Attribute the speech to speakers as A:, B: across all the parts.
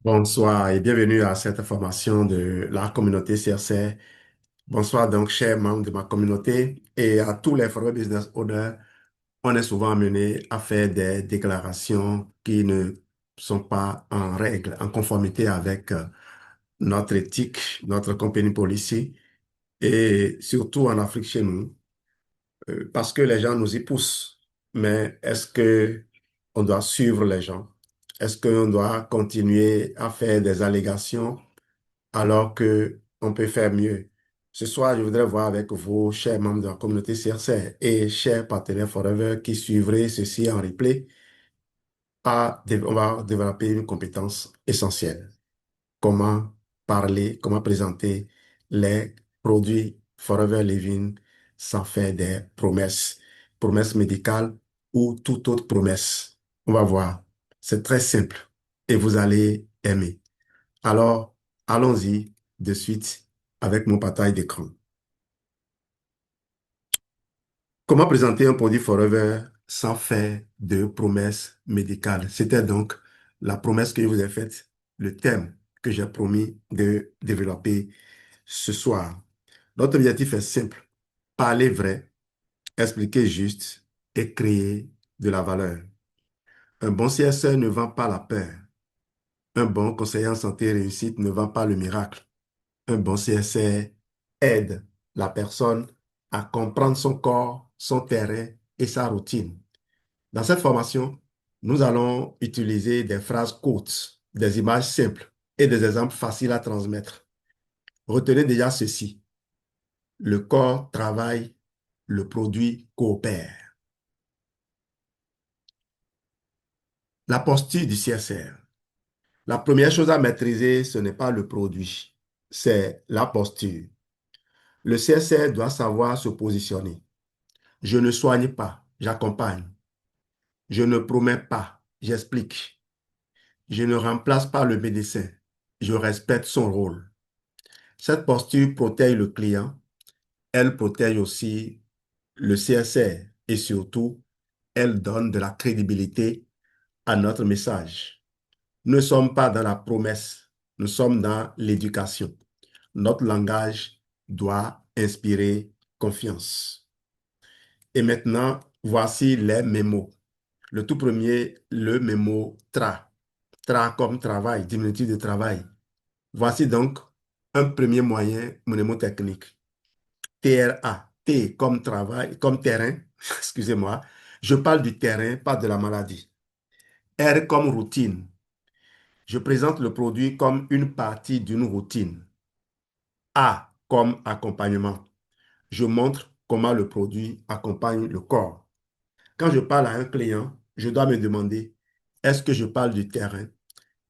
A: Bonsoir et bienvenue à cette formation de la communauté CRC. Bonsoir donc, chers membres de ma communauté et à tous les forever business owners. On est souvent amené à faire des déclarations qui ne sont pas en règle, en conformité avec notre éthique, notre company policy et surtout en Afrique chez nous, parce que les gens nous y poussent. Mais est-ce que on doit suivre les gens? Est-ce qu'on doit continuer à faire des allégations alors que on peut faire mieux? Ce soir, je voudrais voir avec vous, chers membres de la communauté CRC et chers partenaires Forever qui suivrez ceci en replay, on va développer une compétence essentielle. Comment parler, comment présenter les produits Forever Living sans faire des promesses, promesses médicales ou toute autre promesse. On va voir. C'est très simple et vous allez aimer. Alors, allons-y de suite avec mon partage d'écran. Comment présenter un produit Forever sans faire de promesses médicales? C'était donc la promesse que je vous ai faite, le thème que j'ai promis de développer ce soir. Notre objectif est simple: parler vrai, expliquer juste et créer de la valeur. Un bon CSR ne vend pas la peur. Un bon conseiller en santé réussite ne vend pas le miracle. Un bon CSR aide la personne à comprendre son corps, son terrain et sa routine. Dans cette formation, nous allons utiliser des phrases courtes, des images simples et des exemples faciles à transmettre. Retenez déjà ceci: le corps travaille, le produit coopère. La posture du CSR. La première chose à maîtriser, ce n'est pas le produit, c'est la posture. Le CSR doit savoir se positionner. Je ne soigne pas, j'accompagne. Je ne promets pas, j'explique. Je ne remplace pas le médecin, je respecte son rôle. Cette posture protège le client, elle protège aussi le CSR et surtout, elle donne de la crédibilité à notre message. Nous ne sommes pas dans la promesse, nous sommes dans l'éducation. Notre langage doit inspirer confiance. Et maintenant, voici les mémos. Le tout premier, le mémo tra. Tra comme travail, diminutif de travail. Voici donc un premier moyen mnémotechnique. TRA, T comme travail, comme terrain, excusez-moi. Je parle du terrain, pas de la maladie. R comme routine. Je présente le produit comme une partie d'une routine. A comme accompagnement. Je montre comment le produit accompagne le corps. Quand je parle à un client, je dois me demander, est-ce que je parle du terrain?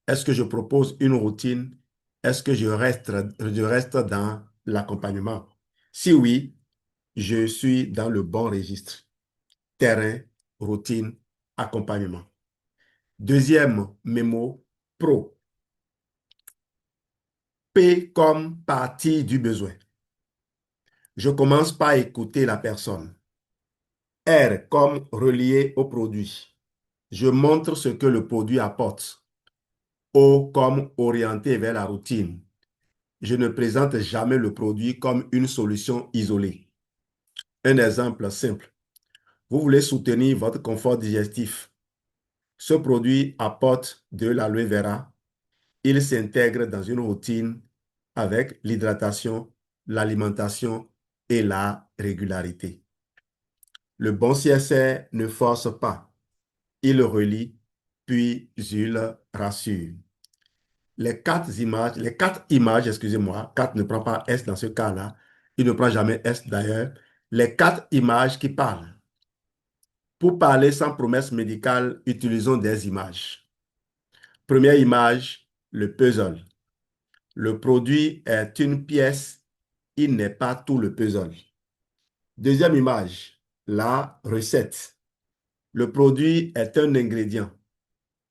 A: Est-ce que je propose une routine? Est-ce que je reste dans l'accompagnement? Si oui, je suis dans le bon registre. Terrain, routine, accompagnement. Deuxième mémo, pro. P comme partie du besoin. Je commence par écouter la personne. R comme relié au produit. Je montre ce que le produit apporte. O comme orienté vers la routine. Je ne présente jamais le produit comme une solution isolée. Un exemple simple. Vous voulez soutenir votre confort digestif. Ce produit apporte de l'aloe vera. Il s'intègre dans une routine avec l'hydratation, l'alimentation et la régularité. Le bon CSR ne force pas. Il relie, puis il rassure. Les quatre images, excusez-moi, 4 ne prend pas S dans ce cas-là. Il ne prend jamais S d'ailleurs. Les quatre images qui parlent. Pour parler sans promesse médicale, utilisons des images. Première image, le puzzle. Le produit est une pièce, il n'est pas tout le puzzle. Deuxième image, la recette. Le produit est un ingrédient,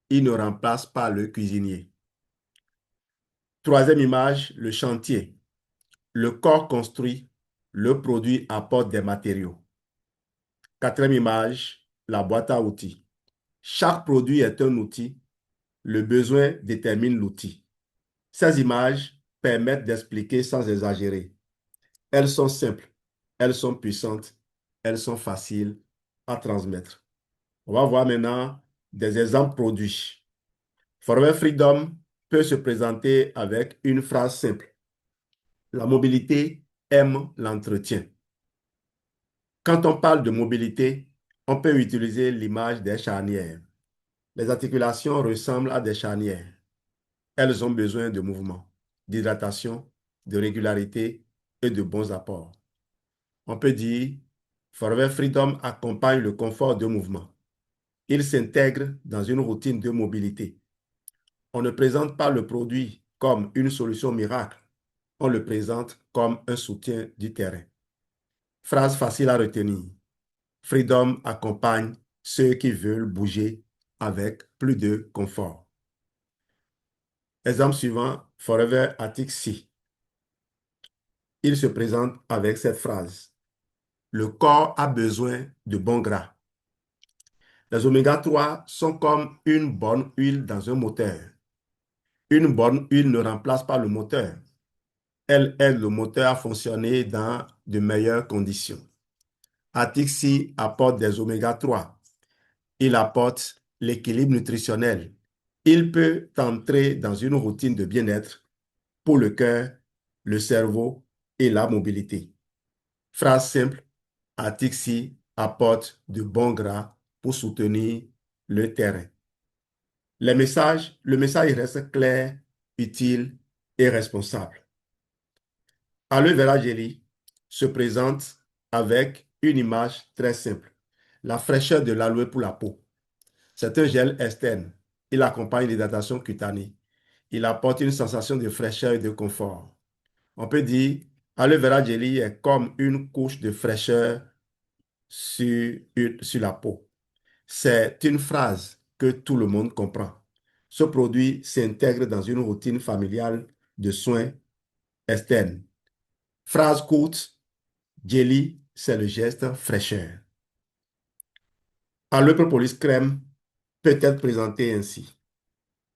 A: il ne remplace pas le cuisinier. Troisième image, le chantier. Le corps construit, le produit apporte des matériaux. Quatrième image, la boîte à outils. Chaque produit est un outil, Le besoin détermine l'outil. Ces images permettent d'expliquer sans exagérer. Elles sont simples, elles sont puissantes, elles sont faciles à transmettre. On va voir maintenant des exemples produits. Forever Freedom peut se présenter avec une phrase simple. La mobilité aime l'entretien. Quand on parle de mobilité, on peut utiliser l'image des charnières. Les articulations ressemblent à des charnières. Elles ont besoin de mouvement, d'hydratation, de régularité et de bons apports. On peut dire, Forever Freedom accompagne le confort de mouvement. Il s'intègre dans une routine de mobilité. On ne présente pas le produit comme une solution miracle. On le présente comme un soutien du terrain. Phrase facile à retenir. Freedom accompagne ceux qui veulent bouger avec plus de confort. Exemple suivant, Forever Atixi. Il se présente avec cette phrase. Le corps a besoin de bons gras. Les oméga-3 sont comme une bonne huile dans un moteur. Une bonne huile ne remplace pas le moteur. Elle aide le moteur à fonctionner dans de meilleures conditions. Atixi apporte des oméga-3. Il apporte l'équilibre nutritionnel. Il peut entrer dans une routine de bien-être pour le cœur, le cerveau et la mobilité. Phrase simple, Atixi apporte de bons gras pour soutenir le terrain. Le message reste clair, utile et responsable. Aloe Vera Jelly se présente avec une image très simple. La fraîcheur de l'aloe pour la peau. C'est un gel externe. Il accompagne l'hydratation cutanée. Il apporte une sensation de fraîcheur et de confort. On peut dire, Aloe Vera Jelly est comme une couche de fraîcheur sur la peau. C'est une phrase que tout le monde comprend. Ce produit s'intègre dans une routine familiale de soins externes. Phrase courte, jelly, c'est le geste fraîcheur. Aloe Propolis Crème peut être présenté ainsi.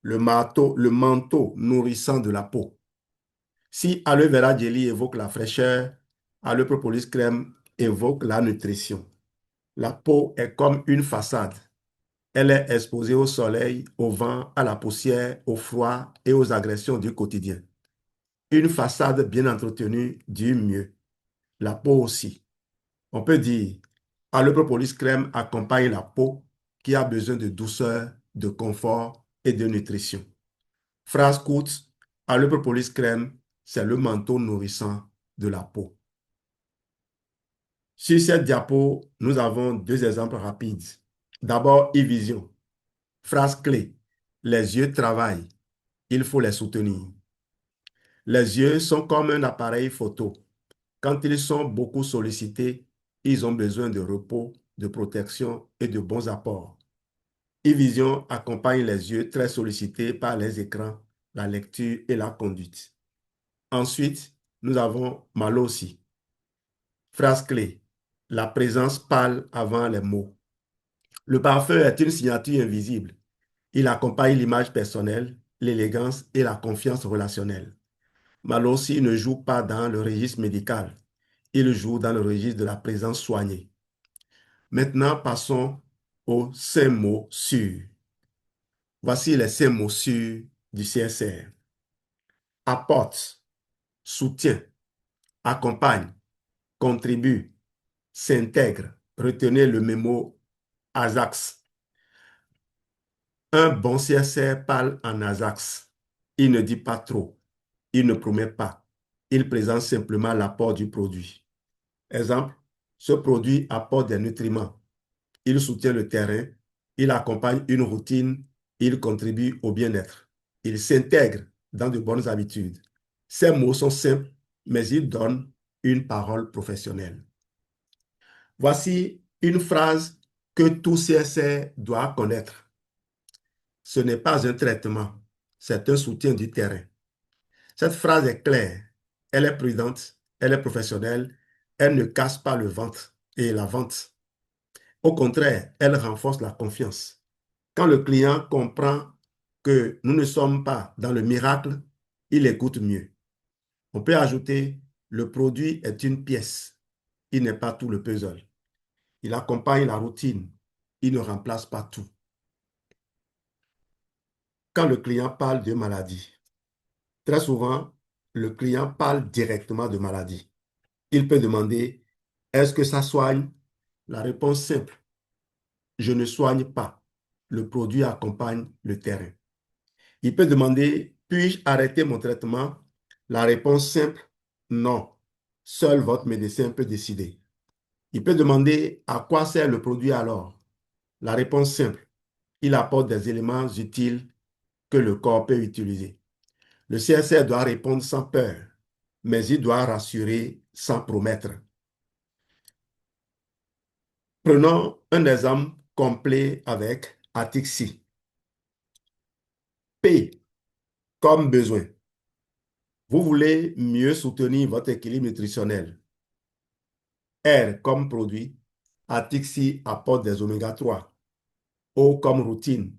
A: Le manteau nourrissant de la peau. Si Aloe Vera Jelly évoque la fraîcheur, Aloe Propolis Crème évoque la nutrition. La peau est comme une façade. Elle est exposée au soleil, au vent, à la poussière, au froid et aux agressions du quotidien. Une façade bien entretenue dure mieux. La peau aussi. On peut dire, Aloe Propolis Crème accompagne la peau qui a besoin de douceur, de confort et de nutrition. Phrase courte, Aloe Propolis Crème, c'est le manteau nourrissant de la peau. Sur cette diapo, nous avons deux exemples rapides. D'abord, e-vision. Phrase clé, les yeux travaillent, il faut les soutenir. Les yeux sont comme un appareil photo. Quand ils sont beaucoup sollicités, ils ont besoin de repos, de protection et de bons apports. E-Vision accompagne les yeux très sollicités par les écrans, la lecture et la conduite. Ensuite, nous avons Malossi. Phrase clé, la présence parle avant les mots. Le parfum est une signature invisible. Il accompagne l'image personnelle, l'élégance et la confiance relationnelle. Malossi ne joue pas dans le registre médical. Il joue dans le registre de la présence soignée. Maintenant, passons aux 5 mots sûrs. Voici les 5 mots sûrs du CSR. Apporte, soutient, accompagne, contribue, s'intègre. Retenez le mémo ASAX. Un bon CSR parle en ASAX. Il ne dit pas trop. Il ne promet pas. Il présente simplement l'apport du produit. Exemple, ce produit apporte des nutriments. Il soutient le terrain. Il accompagne une routine. Il contribue au bien-être. Il s'intègre dans de bonnes habitudes. Ces mots sont simples, mais ils donnent une parole professionnelle. Voici une phrase que tout CSR doit connaître. Ce n'est pas un traitement, c'est un soutien du terrain. Cette phrase est claire, elle est prudente, elle est professionnelle, elle ne casse pas le ventre et la vente. Au contraire, elle renforce la confiance. Quand le client comprend que nous ne sommes pas dans le miracle, il écoute mieux. On peut ajouter, le produit est une pièce. Il n'est pas tout le puzzle. Il accompagne la routine. Il ne remplace pas tout. Quand le client parle de maladie, très souvent, le client parle directement de maladie. Il peut demander, est-ce que ça soigne? La réponse simple, je ne soigne pas. Le produit accompagne le terrain. Il peut demander, puis-je arrêter mon traitement? La réponse simple, non. Seul votre médecin peut décider. Il peut demander, à quoi sert le produit alors? La réponse simple, il apporte des éléments utiles que le corps peut utiliser. Le CSR doit répondre sans peur, mais il doit rassurer sans promettre. Prenons un exemple complet avec Atixi. P comme besoin. Vous voulez mieux soutenir votre équilibre nutritionnel. R comme produit. Atixi apporte des oméga 3. O comme routine.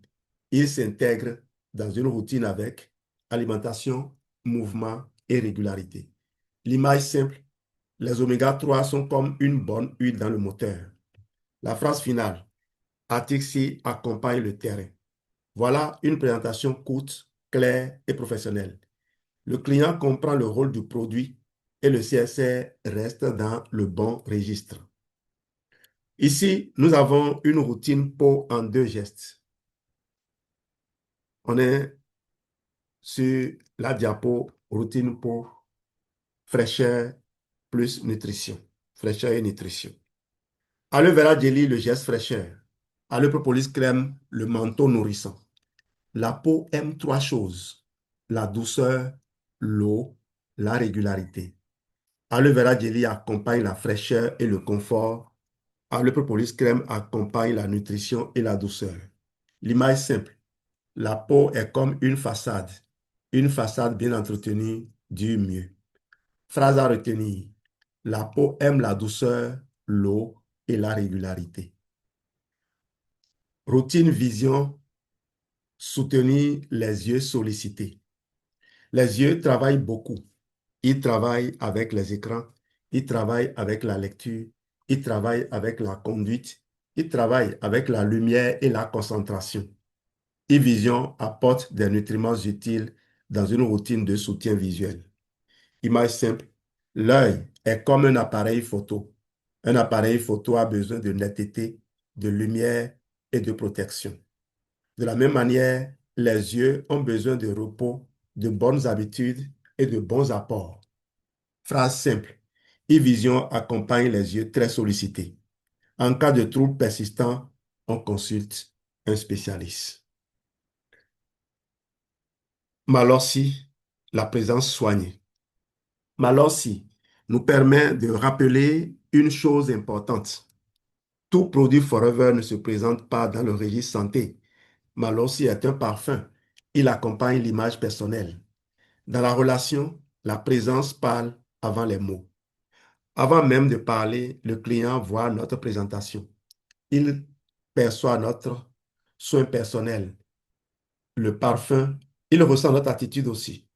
A: Il s'intègre dans une routine avec alimentation, mouvement et régularité. L'image simple, les oméga 3 sont comme une bonne huile dans le moteur. La phrase finale, Atixi accompagne le terrain. Voilà une présentation courte, claire et professionnelle. Le client comprend le rôle du produit et le CSR reste dans le bon registre. Ici, nous avons une routine peau en 2 gestes. On est sur la diapo routine peau, fraîcheur plus nutrition. Fraîcheur et nutrition. Aloe vera jelly, le geste fraîcheur. Aloe propolis crème, le manteau nourrissant. La peau aime 3 choses. La douceur, l'eau, la régularité. Aloe vera jelly accompagne la fraîcheur et le confort. Aloe propolis crème accompagne la nutrition et la douceur. L'image simple. La peau est comme une façade. Une façade bien entretenue dure mieux. Phrase à retenir. La peau aime la douceur, l'eau et la régularité. Routine vision, soutenir les yeux sollicités. Les yeux travaillent beaucoup. Ils travaillent avec les écrans, ils travaillent avec la lecture, ils travaillent avec la conduite, ils travaillent avec la lumière et la concentration. E-Vision apporte des nutriments utiles dans une routine de soutien visuel. Image simple, l'œil est comme un appareil photo. Un appareil photo a besoin de netteté, de lumière et de protection. De la même manière, les yeux ont besoin de repos, de bonnes habitudes et de bons apports. Phrase simple, E-Vision accompagne les yeux très sollicités. En cas de troubles persistants, on consulte un spécialiste. Malorsi, la présence soignée. Malorsi nous permet de rappeler une chose importante. Tout produit Forever ne se présente pas dans le registre santé. Malorsi est un parfum. Il accompagne l'image personnelle. Dans la relation, la présence parle avant les mots. Avant même de parler, le client voit notre présentation. Il perçoit notre soin personnel. Le parfum, il ressent notre attitude aussi.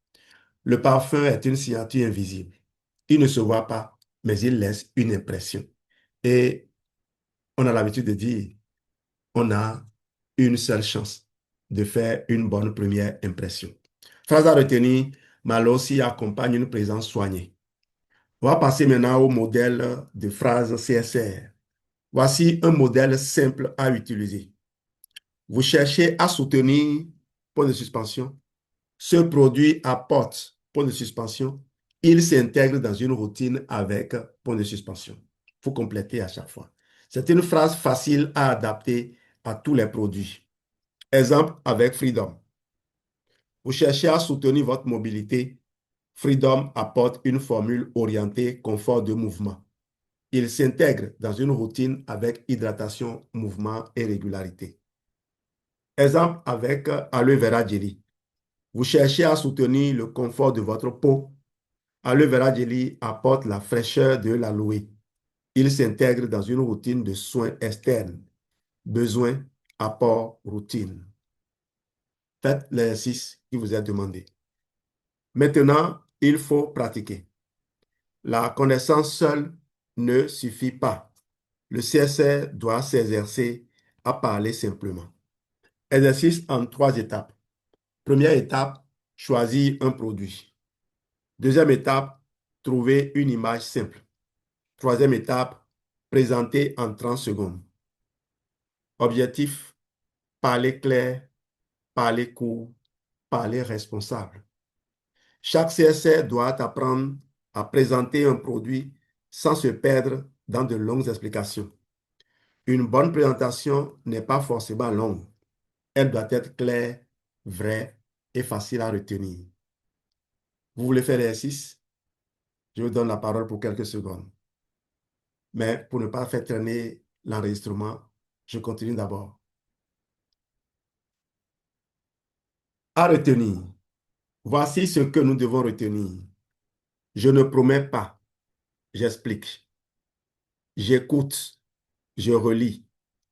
A: Le parfum est une signature invisible. Il ne se voit pas, mais il laisse une impression. Et on a l'habitude de dire, on a une seule chance de faire une bonne première impression. Phrase à retenir, Malossi accompagne une présence soignée. On va passer maintenant au modèle de phrase CSR. Voici un modèle simple à utiliser. Vous cherchez à soutenir, point de suspension. Ce produit apporte, point de suspension. Il s'intègre dans une routine avec point de suspension. Il faut compléter à chaque fois. C'est une phrase facile à adapter à tous les produits. Exemple avec Freedom. Vous cherchez à soutenir votre mobilité. Freedom apporte une formule orientée confort de mouvement. Il s'intègre dans une routine avec hydratation, mouvement et régularité. Exemple avec Aloe Vera Jelly. Vous cherchez à soutenir le confort de votre peau. Aloe Vera Jelly apporte la fraîcheur de l'aloe. Il s'intègre dans une routine de soins externes. Besoin, apport, routine. Faites l'exercice qui vous est demandé. Maintenant, il faut pratiquer. La connaissance seule ne suffit pas. Le CSR doit s'exercer à parler simplement. Exercice en 3 étapes. Première étape, choisir un produit. Deuxième étape, trouver une image simple. Troisième étape, présenter en 30 secondes. Objectif, parler clair, parler court, parler responsable. Chaque CSR doit apprendre à présenter un produit sans se perdre dans de longues explications. Une bonne présentation n'est pas forcément longue. Elle doit être claire, vraie et facile à retenir. Vous voulez faire l'exercice? Je vous donne la parole pour quelques secondes. Mais pour ne pas faire traîner l'enregistrement, je continue d'abord. À retenir. Voici ce que nous devons retenir. Je ne promets pas, j'explique. J'écoute, je relis,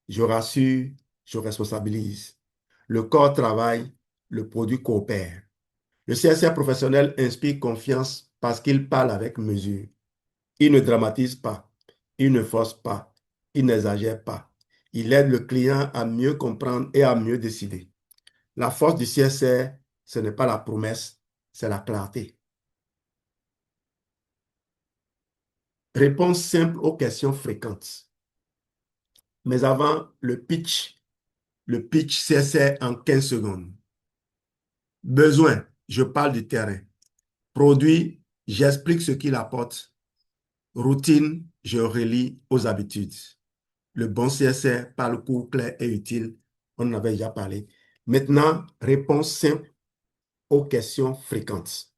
A: je rassure, je responsabilise. Le corps travaille, le produit coopère. Le CSR professionnel inspire confiance parce qu'il parle avec mesure. Il ne dramatise pas, il ne force pas, il n'exagère pas. Il aide le client à mieux comprendre et à mieux décider. La force du CSR, ce n'est pas la promesse, c'est la clarté. Réponse simple aux questions fréquentes. Mais avant, le pitch CSR en 15 secondes. Besoin, je parle du terrain. Produit, j'explique ce qu'il apporte. Routine, je relie aux habitudes. Le bon CSR parle court, clair et utile. On en avait déjà parlé. Maintenant, réponse simple aux questions fréquentes.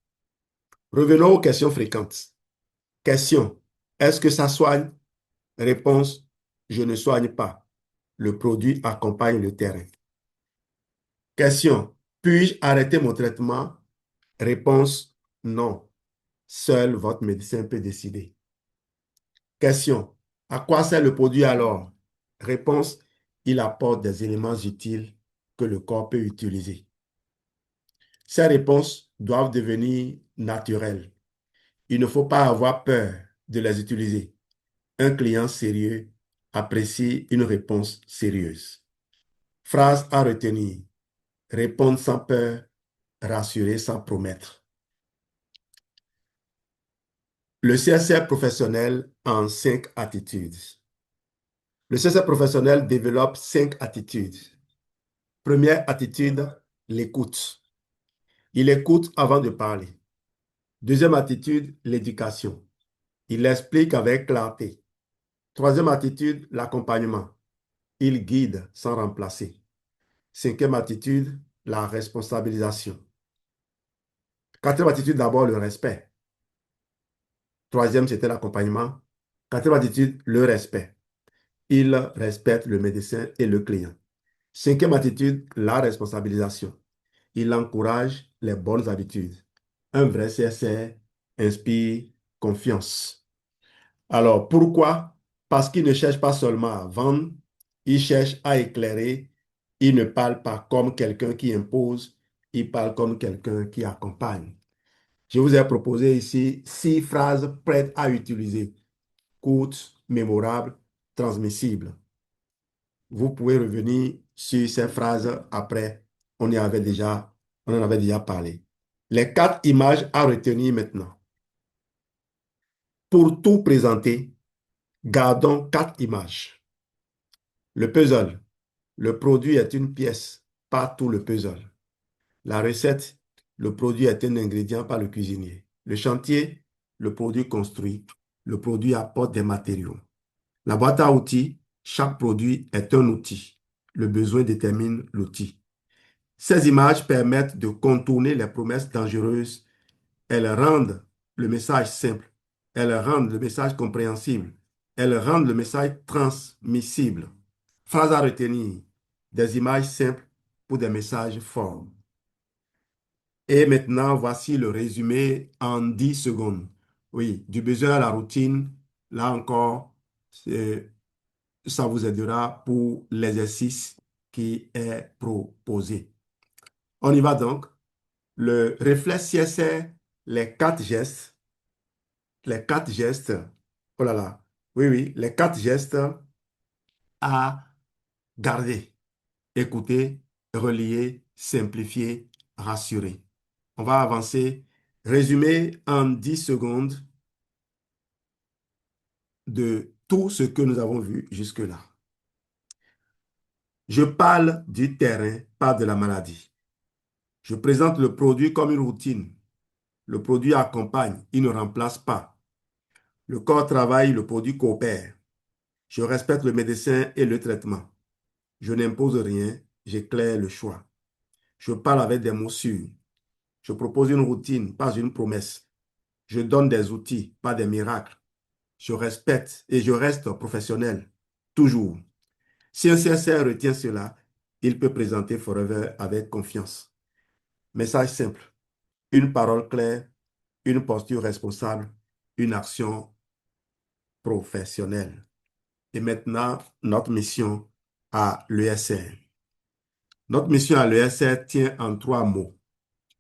A: Revenons aux questions fréquentes. Question, est-ce que ça soigne? Réponse, je ne soigne pas. Le produit accompagne le terrain. Question, puis-je arrêter mon traitement? Réponse, non. Seul votre médecin peut décider. Question, à quoi sert le produit alors? Réponse, il apporte des éléments utiles que le corps peut utiliser. Ces réponses doivent devenir naturelles. Il ne faut pas avoir peur de les utiliser. Un client sérieux apprécie une réponse sérieuse. Phrase à retenir. Répondre sans peur, rassurer sans promettre. Le CSR professionnel en 5 attitudes. Le CSR professionnel développe 5 attitudes. Première attitude, l'écoute. Il écoute avant de parler. Deuxième attitude, l'éducation. Il explique avec clarté. Troisième attitude, l'accompagnement. Il guide sans remplacer. Cinquième attitude, la responsabilisation. Quatrième attitude, d'abord le respect. Troisième, c'était l'accompagnement. Quatrième attitude, le respect. Il respecte le médecin et le client. Cinquième attitude, la responsabilisation. Il encourage les bonnes habitudes. Un vrai CSR inspire confiance. Alors, pourquoi? Parce qu'il ne cherche pas seulement à vendre, il cherche à éclairer. Il ne parle pas comme quelqu'un qui impose, il parle comme quelqu'un qui accompagne. Je vous ai proposé ici 6 phrases prêtes à utiliser, courtes, mémorables, transmissibles. Vous pouvez revenir sur ces phrases après. On en avait déjà parlé. Les 4 images à retenir maintenant. Pour tout présenter, gardons 4 images. Le puzzle. Le produit est une pièce, pas tout le puzzle. La recette. Le produit est un ingrédient, pas le cuisinier. Le chantier. Le produit construit. Le produit apporte des matériaux. La boîte à outils. Chaque produit est un outil. Le besoin détermine l'outil. Ces images permettent de contourner les promesses dangereuses. Elles rendent le message simple. Elles rendent le message compréhensible. Elles rendent le message transmissible. Phrase à retenir. Des images simples pour des messages forts. Et maintenant, voici le résumé en 10 secondes. Oui, du besoin à la routine. Là encore, ça vous aidera pour l'exercice qui est proposé. On y va donc. Le réflexe CSR, les quatre gestes, les quatre gestes, oh là là, oui, oui, les quatre gestes à garder, écouter, relier, simplifier, rassurer. On va avancer. Résumer en 10 secondes de tout ce que nous avons vu jusque-là. Je parle du terrain, pas de la maladie. Je présente le produit comme une routine. Le produit accompagne, il ne remplace pas. Le corps travaille, le produit coopère. Je respecte le médecin et le traitement. Je n'impose rien, j'éclaire le choix. Je parle avec des mots sûrs. Je propose une routine, pas une promesse. Je donne des outils, pas des miracles. Je respecte et je reste professionnel, toujours. Si un CSR retient cela, il peut présenter Forever avec confiance. Message simple, une parole claire, une posture responsable, une action professionnelle. Et maintenant, notre mission à l'ESR. Notre mission à l'ESR tient en trois mots: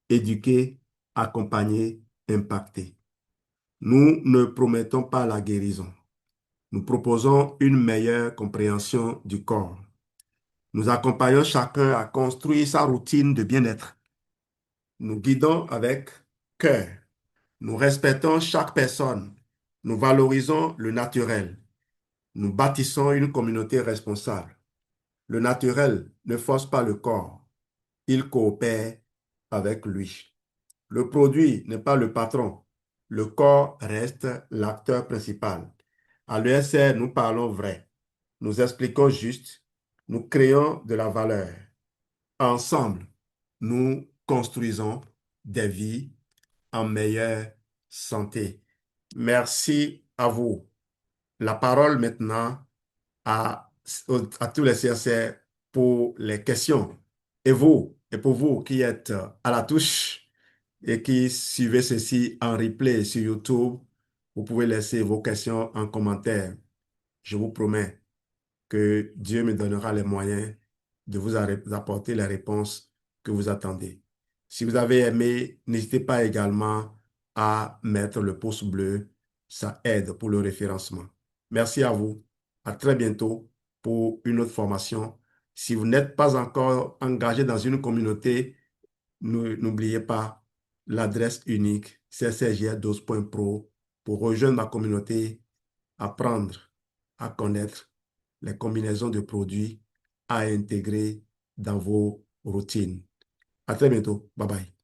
A: éduquer, accompagner, impacter. Nous ne promettons pas la guérison. Nous proposons une meilleure compréhension du corps. Nous accompagnons chacun à construire sa routine de bien-être. Nous guidons avec cœur. Nous respectons chaque personne. Nous valorisons le naturel. Nous bâtissons une communauté responsable. Le naturel ne force pas le corps. Il coopère avec lui. Le produit n'est pas le patron. Le corps reste l'acteur principal. À l'ESR, nous parlons vrai. Nous expliquons juste. Nous créons de la valeur. Ensemble, nous construisons des vies en meilleure santé. Merci à vous. La parole maintenant à tous les CSR pour les questions. Et pour vous qui êtes à la touche et qui suivez ceci en replay sur YouTube, vous pouvez laisser vos questions en commentaire. Je vous promets que Dieu me donnera les moyens de vous apporter les réponses que vous attendez. Si vous avez aimé, n'hésitez pas également à mettre le pouce bleu. Ça aide pour le référencement. Merci à vous. À très bientôt pour une autre formation. Si vous n'êtes pas encore engagé dans une communauté, n'oubliez pas l'adresse unique ccgr12.pro pour rejoindre ma communauté, apprendre à connaître les combinaisons de produits à intégrer dans vos routines. À très bientôt. Bye bye.